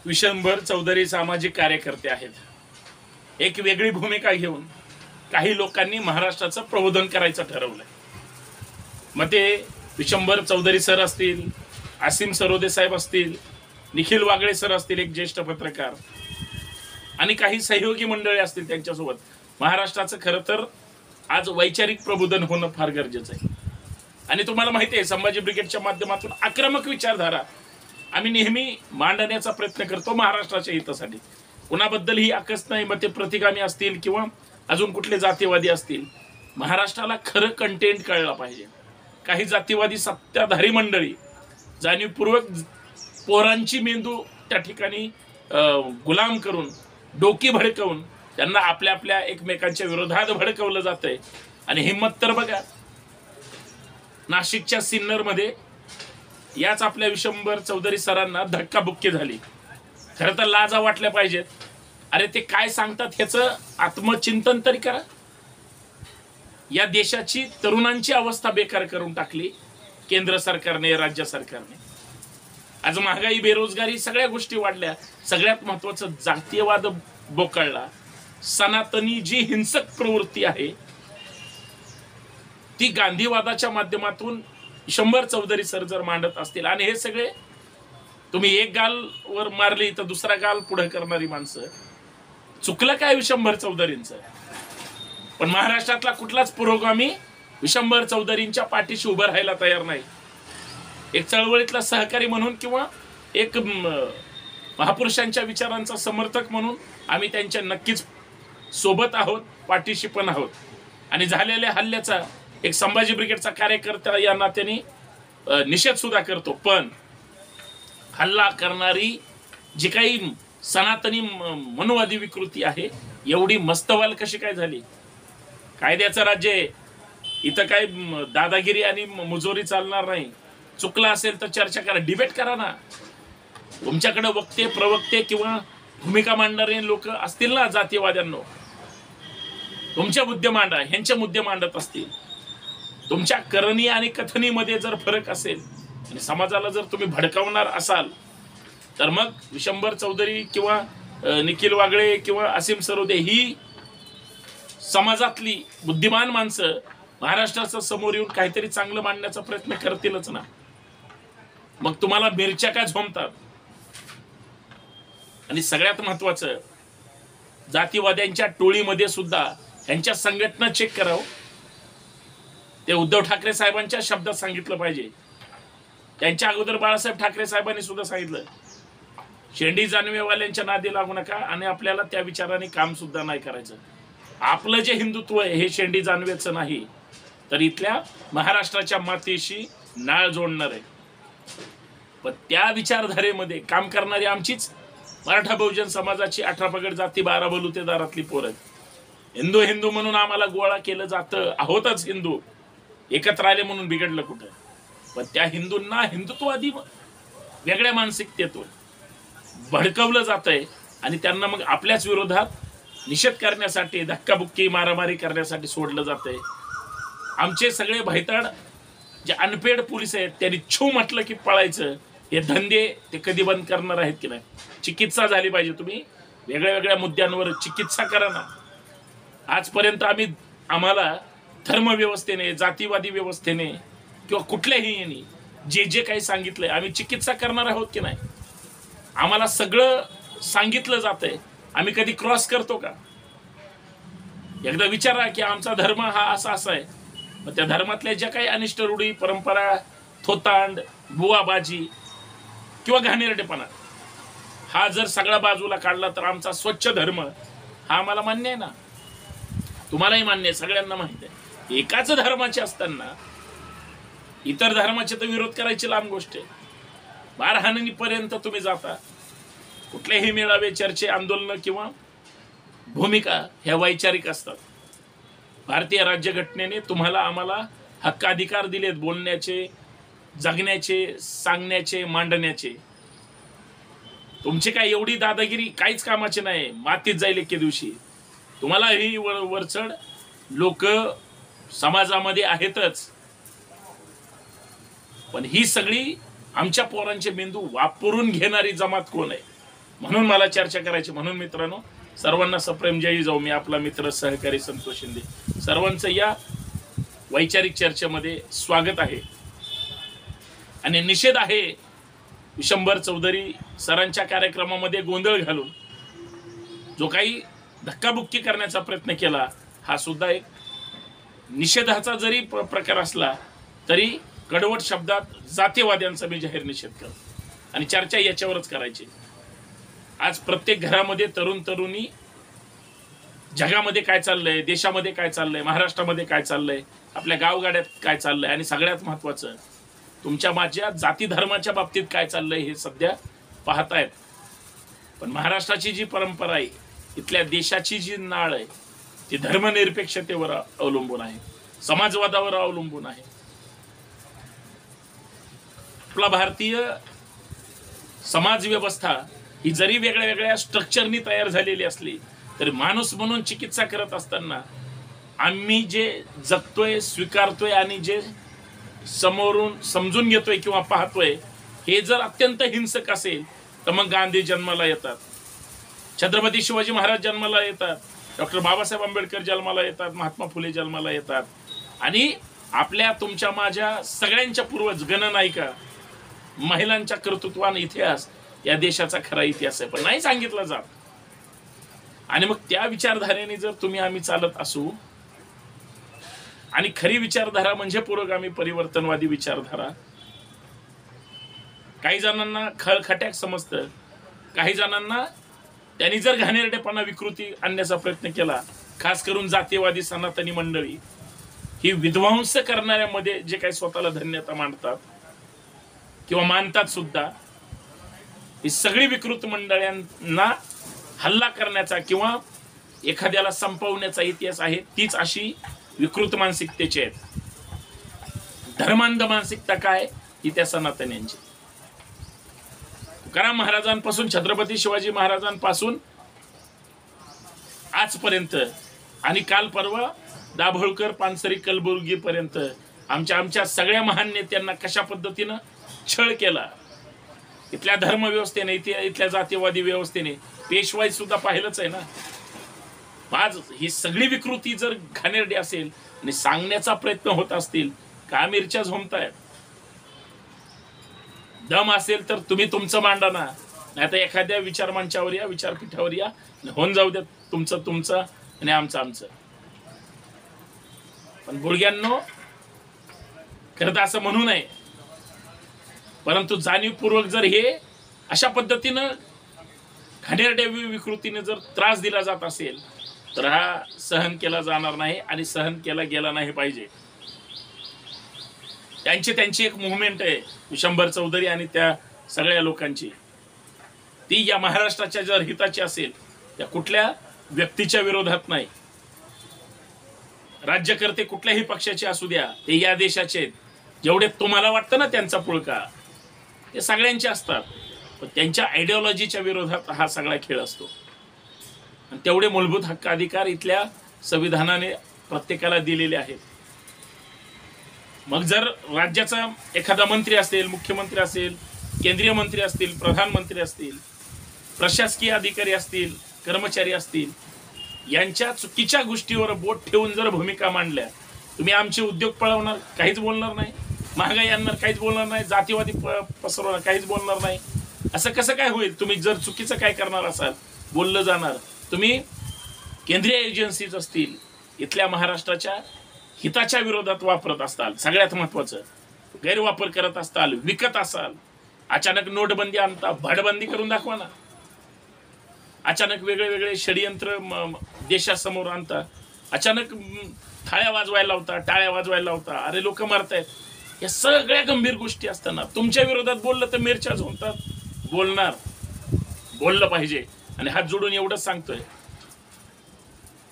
विशंभर चौधरी सामाजिक कार्यकर्ते आहेत. एक वेगळी भूमिका घेऊन काही लोकांनी महाराष्ट्राचं प्रबोधन करायचं ठरवलंय. मग ते विशंभर चौधरी सर असतील, आसिम सरोदे साहेब असतील, निखिल वागळे सर असतील, एक ज्येष्ठ पत्रकार, आणि काही सहयोगी मंडळी असतील त्यांच्यासोबत. महाराष्ट्राचं खरं तर आज वैचारिक प्रबोधन होणं फार गरजेचं आहे. आणि तुम्हाला माहिती आहे, संभाजी ब्रिगेडच्या माध्यमातून आक्रमक विचारधारा आम्ही नेहमी मांडण्याचा प्रयत्न करतो महाराष्ट्राच्या हितासाठी. कुणाबद्दल ही आकस नाही, मग ते प्रतिगामी असतील किंवा अजून कुठले जातीवादी असतील. महाराष्ट्राला खरं कंटेंट कळलं पाहिजे. काही जातीवादी सत्ताधारी मंडळी जाणीवपूर्वक पोरांची मेंदू त्या ठिकाणी गुलाम करून, डोकी भडकवून त्यांना आपल्या आपल्या एकमेकांच्या विरोधात भडकवलं जातंय. आणि हिंमत तर बघा, नाशिकच्या सिन्नरमध्ये याच आपल्या विशंभर चौधरी सरांना धक्काबुक्की झाली. खरं तर लाजा वाटल्या पाहिजेत. अरे ते काय सांगतात ह्याचं आत्मचिंतन तरी करा. या देशाची तरुणांची अवस्था बेकार करून टाकली केंद्र सरकारने, राज्य सरकारने. आज महागाई, बेरोजगारी सगळ्या गोष्टी वाढल्या. सगळ्यात महत्वाचं जातीयवाद बोकाळला. सनातनी जी हिंसक प्रवृत्ती आहे ती गांधीवादाच्या माध्यमातून विशंभर चौधरी सर जर मांडत असतील, आणि हे सगळे तुम्ही एक गाल वर मारली तर दुसरा गाल पुढे करणारी माणसं, चुकलं काय विशंभर चौधरींचं? पण महाराष्ट्रातला कुठलाच पुरोगामी विशंभर चौधरींच्या पाठीशी उभं राहायला तयार नाही. एक चळवळीतला सहकारी म्हणून किंवा एक महापुरुषांच्या विचारांचा समर्थक म्हणून आम्ही त्यांच्या नक्कीच सोबत आहोत, पाठीशी पण आहोत. आणि झालेल्या हल्ल्याचा एक संभाजी ब्रिगेडचा कार्यकर्ता या नात्याने निषेध सुद्धा करतो. पण हल्ला करणारी जी काही सनातनी मनोवादी विकृती आहे, एवढी मस्तवाल कशी काय झाली? कायद्याचं राज्य आहे, इथं काय दादागिरी आणि मुजोरी चालणार नाही. चुकलं असेल तर चर्चा करा, डिबेट करा ना. तुमच्याकडे वक्ते, प्रवक्ते किंवा भूमिका मांडणारे लोक असतील ना, जातीवाद्यांनो, तुमचे मुद्दे मांडा. ह्यांचे मुद्दे मांडत असतील. तुमच्या करणी आणि कथनीमध्ये जर फरक असेल आणि समाजाला जर तुम्ही भडकावणार असाल, तर मग विशंभर चौधरी किंवा निखिल वागळे किंवा आसिम सरोदे ही समाजातली बुद्धिमान माणसं महाराष्ट्राच्या समोर येऊन काहीतरी चांगलं मांडण्याचा प्रयत्न करतीलच ना. मग तुम्हाला मिरच्या का झोमतात? आणि सगळ्यात महत्वाचं, जातीवाद्यांच्या टोळीमध्ये सुद्धा यांच्या संघटना चेक करावं. ते उद्धव ठाकरे साहेबांच्या शब्दात सांगितलं पाहिजे. त्यांच्या अगोदर बाळासाहेब ठाकरे साहेबांनी सुद्धा सांगितलं, शेंडी जानवेवाल्यांच्या नादी लागू नका आणि आपल्याला त्या विचाराने काम सुद्धा नाही करायचं. आपलं जे हिंदुत्व आहे हे शेंडी जानवेचं नाही, तर इथल्या महाराष्ट्राच्या मातीशी नाळ जोडणार आहे. पण त्या विचारधारेमध्ये काम करणारी आमचीच मराठा बहुजन समाजाची 18 पगड जाती 12 बलुतेदारातली पोरं. हिंदू हिंदू म्हणून आम्हाला गोळा केलं जातं. आहोतच हिंदू, एकत्र आले म्हणून बिघडलं कुठं? पण त्या हिंदूंना हिंदुत्ववादी वेगळ्या मानसिकतेतून भडकवलं जातंय आणि त्यांना मग आपल्याच विरोधात निषेध करण्यासाठी, धक्काबुक्की, मारामारी करण्यासाठी सोडलं जातंय. आमचे सगळे भैताड जे अनपेड पोलीस आहेत त्यांनी छू म्हटलं की पळायचं. हे धंदे ते कधी बंद करणार आहेत की नाही? चिकित्सा झाली पाहिजे. तुम्ही वेगळ्या वेगळ्या मुद्द्यांवर चिकित्सा करा ना. आजपर्यंत आम्हाला धर्मव्यवस्थेने, जातीवादी व्यवस्थेने किंवा कुठल्याही यांनी जे जे काही सांगितलंय आम्ही चिकित्सा करणार आहोत की नाही? आम्हाला सगळं सांगितलं जातंय, आम्ही कधी क्रॉस करतो का? एकदा विचारा की आमचा धर्म हा असा आहे. मग त्या धर्मातल्या ज्या काही अनिष्ट रूढी, परंपरा, थोतांड, बुवाबाजी किंवा घाणेरडेपणा, हा जर सगळा बाजूला काढला तर आमचा स्वच्छ धर्म हा आम्हाला मान्य आहे ना. तुम्हालाही मान्य आहे, सगळ्यांना माहिती आहे. एकाच धर्माचे असताना इतर धर्माचे तर विरोध करायची लांब गोष्ट आहे. मारहाणीपर्यंत तुम्ही जाता. कुठलेही मेळावे, चर्चे, आंदोलन किंवा भूमिका ह्या वैचारिक असतात. भारतीय राज्यघटनेने तुम्हाला आम्हाला हक्क अधिकार दिलेत, बोलण्याचे, जगण्याचे, सांगण्याचे, मांडण्याचे. तुमची काय एवढी दादागिरी काहीच कामाची नाही, मातीत जाईल एके दिवशी. तुम्हाला ही वरचढ लोक समाजामध्ये आहेतच, पण ही सगळी आमच्या पोरांचे मेंदू वापरून घेणारी जमात कोण आहे? म्हणून मला चर्चा करायची. म्हणून मित्रांनो, सर्वांना सप्रेम जय जाऊ. मी आपला मित्र सहकारी संतोष शिंदे. सर्वांचं या वैचारिक चर्चेमध्ये स्वागत आहे आणि निषेध आहे विशंभर चौधरी सरांच्या कार्यक्रमामध्ये गोंधळ घालून जो काही धक्काबुक्की करण्याचा प्रयत्न केला, हा सुद्धा एक निषेधाचा जरी प्रकार असला तरी कडवट शब्दात जातीवाद्यांचा मी जाहीर निषेध करतो आणि चर्चा याच्यावरच करायची. आज प्रत्येक घरामध्ये तरुण तरुणी जगामध्ये काय चाललंय, देशामध्ये काय चाललंय, महाराष्ट्रामध्ये काय चाललंय, आपल्या गावगाड्यात काय चाललंय आणि सगळ्यात महत्वाचं तुमच्या माझ्या जाती धर्माच्या बाबतीत काय चाललंय हे सध्या पाहतायत. पण महाराष्ट्राची जी परंपरा आहे, इथल्या देशाची जी नाळ आहे, ती धर्मनिरपेक्षतेवर अवलंबून आहे, समाजवादावर अवलंबून आहे. आपला भारतीय समाज व्यवस्था ही जरी वेगळ्या वेगळ्या स्ट्रक्चरनी तयार झालेली असली तरी माणूस म्हणून चिकित्सा करत असताना आम्ही जे जगतोय, स्वीकारतोय आणि जे समोरून समजून घेतोय किंवा पाहतोय हे जर अत्यंत हिंसक असेल तर मग गांधी जन्माला येतात, छत्रपती शिवाजी महाराज जन्माला येतात, डॉक्टर बाबासाहेब आंबेडकर जन्माला येतात, महात्मा फुले जन्माला येतात आणि आपल्या तुमच्या माझ्या सगळ्यांच्या पूर्वज गणनायिका महिलांच्या कर्तृत्वान इतिहास या देशाचा खरा इतिहास आहे, पण नाही सांगितला जात. आणि मग त्या विचारधारेने जर तुम्ही आम्ही चालत असू आणि खरी विचारधारा म्हणजे पुरोगामी परिवर्तनवादी विचारधारा, काही जणांना खळखट्याक समजतं, काही जणांना त्यांनी जर घाणेरडेपणा विकृती आणण्याचा प्रयत्न केला, खास करून जातीवादी सनातनी मंडळी ही विध्वंस करणाऱ्यामध्ये जे काही स्वतःला धन्यता मानतात किंवा मानतात सुद्धा, ही सगळी विकृत मंडळ्यांना हल्ला करण्याचा किंवा एखाद्याला संपवण्याचा इतिहास आहे. तीच अशी विकृत मानसिकतेची आहेत. धर्मांध मानसिकता काय, ही त्या सनातन्यांची. तुकाराम महाराजांपासून छत्रपती शिवाजी महाराजांपासून आजपर्यंत आणि काल परवा दाभोळकर पानसरी कलबुर्गी पर्यंत आमच्या सगळ्या महान नेत्यांना कशा पद्धतीनं छळ केला इथल्या धर्मव्यवस्थेने, इथल्या जातीवादी व्यवस्थेने. पेशवाई सुद्धा पाहिलंच आहे ना. आज ही सगळी विकृती जर घाणेरडी असेल आणि सांगण्याचा प्रयत्न होत असतील का मिरच्या झोमतायत, दम असेल तर तुम्ही तुमचं मांडा ना, नाही तर एखाद्या विचार मंचावर या, विचारपीठावर या, होऊन जाऊ द्या तुमचं आणि आमचं. पण गुडघ्यांनो, खरं तर असं म्हणू नये, परंतु जाणीवपूर्वक जर हे अशा पद्धतीनं घाणेरड्या विकृतीने जर त्रास दिला जात असेल तर हा सहन केला जाणार नाही आणि सहन केला गेला नाही पाहिजे. त्यांची एक मुवमेंट आहे विशंभर चौधरी आणि त्या सगळ्या लोकांची. ती या महाराष्ट्राच्या जर हिताची असेल, त्या कुठल्या व्यक्तीच्या विरोधात नाही. राज्यकर्ते कुठल्याही पक्षाचे असू द्या, ते या देशाचे आहेत. जेवढे तुम्हाला वाटतं ना त्यांचा पुळका, ते सगळ्यांचे असतात, पण त्यांच्या आयडिओलॉजीच्या विरोधात हा सगळा खेळ असतो. आणि तेवढे मूलभूत हक्क अधिकार इथल्या संविधानाने प्रत्येकाला दिलेले आहेत. मग जर राज्याचा एखादा मंत्री असेल, मुख्यमंत्री असेल, केंद्रीय मंत्री असतील, प्रधानमंत्री असतील, प्रशासकीय अधिकारी असतील, कर्मचारी असतील, यांच्या चुकीच्या गोष्टीवर बोट ठेवून जर भूमिका मांडल्या, तुम्ही आमचे उद्योग पळवणार, काहीच बोलणार नाही, महागाई आणणार, काहीच बोलणार नाही, जातीवादी पसरवणार, काहीच बोलणार नाही. असं कसं काय होईल? तुम्ही जर चुकीचं काय करणार असाल, बोललं जाणार. तुम्ही केंद्रीय एजन्सीज असतील, इथल्या महाराष्ट्राच्या हिताच्या विरोधात वापरत असताल, सगळ्यात महत्वाचं गैरवापर करत असताल, विकत असाल, अचानक नोटबंदी आणता, भाडबंदी करून दाखवा ना. अचानक वेगळे वेगळे षडयंत्र देशासमोर आणता, अचानक थाळ्या वाजवायला लावता, टाळ्या वाजवायला लावता, अरे लोक मरतायत. या सगळ्या गंभीर गोष्टी असताना तुमच्या विरोधात बोललं तर मिरच्या झोमतात. बोललं पाहिजे. आणि हात जोडून एवढंच सांगतोय,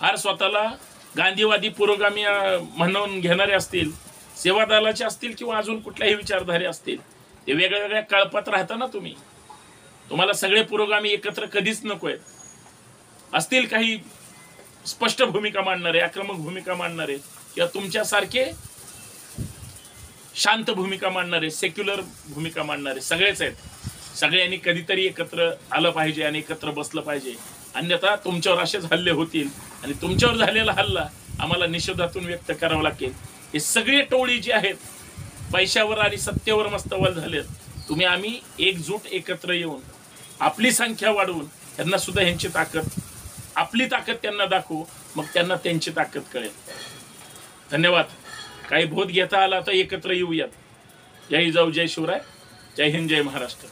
फार स्वतःला गांधीवादी पुरोगामी म्हणून घेणारे असतील, सेवादलाचे असतील किंवा अजून कुठल्याही विचारधारे असतील, ते वेगळ्या वेगळ्या कळपात राहता ना तुम्ही. तुम्हाला सगळे पुरोगामी एकत्र कधीच नको आहेत. असतील काही स्पष्ट भूमिका मांडणारे, आक्रमक भूमिका मांडणारे, किंवा तुमच्यासारखे शांत भूमिका मांडणारे, सेक्युलर भूमिका मांडणारे, सगळेच आहेत. सगळ्यांनी कधीतरी एकत्र आलं पाहिजे आणि एकत्र बसलं पाहिजे. अन्यथा तुमच्यावर असेच हल्ले होतील आणि तुमच्यावर झालेला हल्ला आम्हाला निषेधातून व्यक्त करावा लागेल. हे सगळे टोळी जी आहेत पैशावर आणि सत्तेवर मस्तवल झालेत. तुम्ही आम्ही एकजूट एकत्र येऊन आपली संख्या वाढवून त्यांना सुद्धा ह्यांची ताकद, आपली ताकद त्यांना दाखवू, मग त्यांना त्यांची ताकद कळेल. धन्यवाद. काही बोध घेता आला तर एकत्र येऊयात. जय जाऊ, जय शिवराय, जय हिंद, जय महाराष्ट्र.